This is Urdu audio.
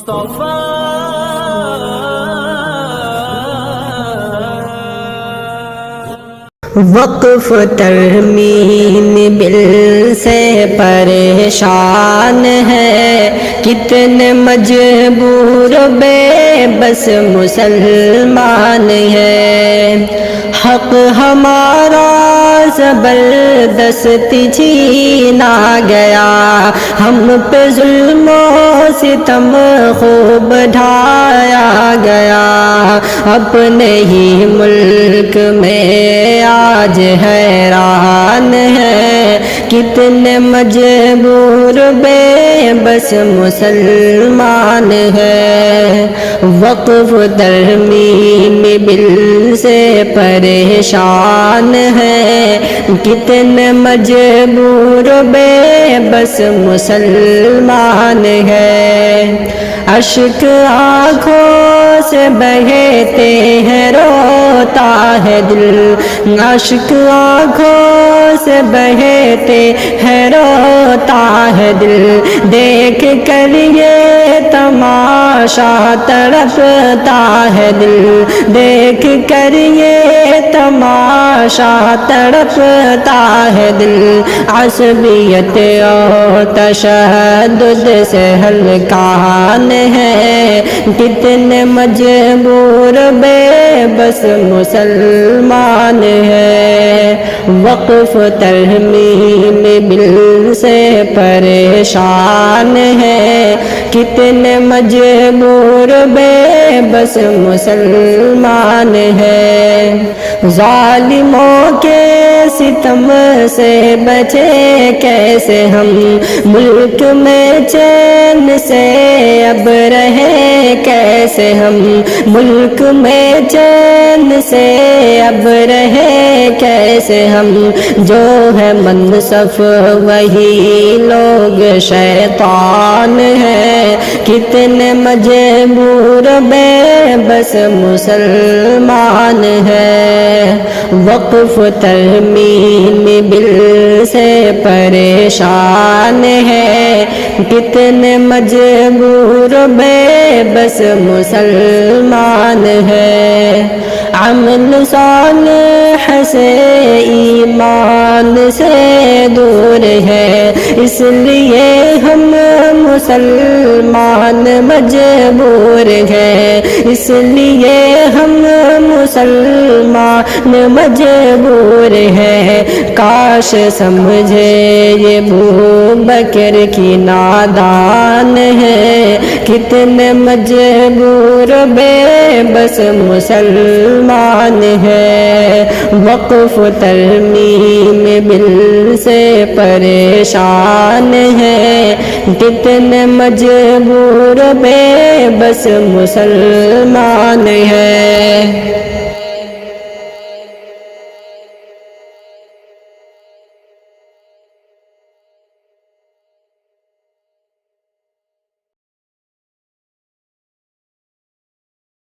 مصطفیٰ وقف ترمیم بل سے پریشان ہے، کتنے مجبور بے بس مسلمان ہے۔ حق ہمارا زبردستی چھینا گیا، ہم پہ ظلم و ستم خوب ڈھایا گیا۔ اپنے ہی ملک میں آج حیران ہے، کتنے مجبور بے بس مسلمان ہے۔ وقف ترمیم بل سے پریشان ہے، کتنے مجبور بے بس مسلمان ہے۔ اشک آنکھوں سے بہتے ہیں، روتا ہے دل، اشک آنکھوں سے بہتے ہیں، روتا ہے دل، دیکھ کر یہ تماشا تڑپتا ہے دل، دیکھ کر یہ تماشا تڑپتا ہے دل۔ عصبیت اور تشدد سے ہلکان ہے، کتنے مجبور بے بس مسلمان ہے۔ وقف ترمیم بل سے پریشان ہے، کتنے مجبور بے بس مسلمان ہے۔ ظالموں کے ستم سے بچے کیسے ہم، ملک میں چین سے اب رہے کیسے ہم، ملک میں چین سے اب رہے کیسے ہم۔ جو ہے منصف وہی لوگ شیطان ہے، کتنے مجبور بے بس مسلمان ہے۔ وقف ترمیم بل سے پریشان ہے، کتنے مجبور بے بس مسلمان ہے۔ عمل صالح سے ایمان سے دور ہے، اس لیے ہم مسلمان مجبور ہیں، اس لیے ہم مسلمان مجبور ہیں۔ کاش سمجھے یہ ابو بکر کی نادان ہے، کتنے مجبور بے بس مسلمان ہے۔ وقف ترمیم بل سے پریشان ہے، کتنے مجبور بے بس مسلمان ہے۔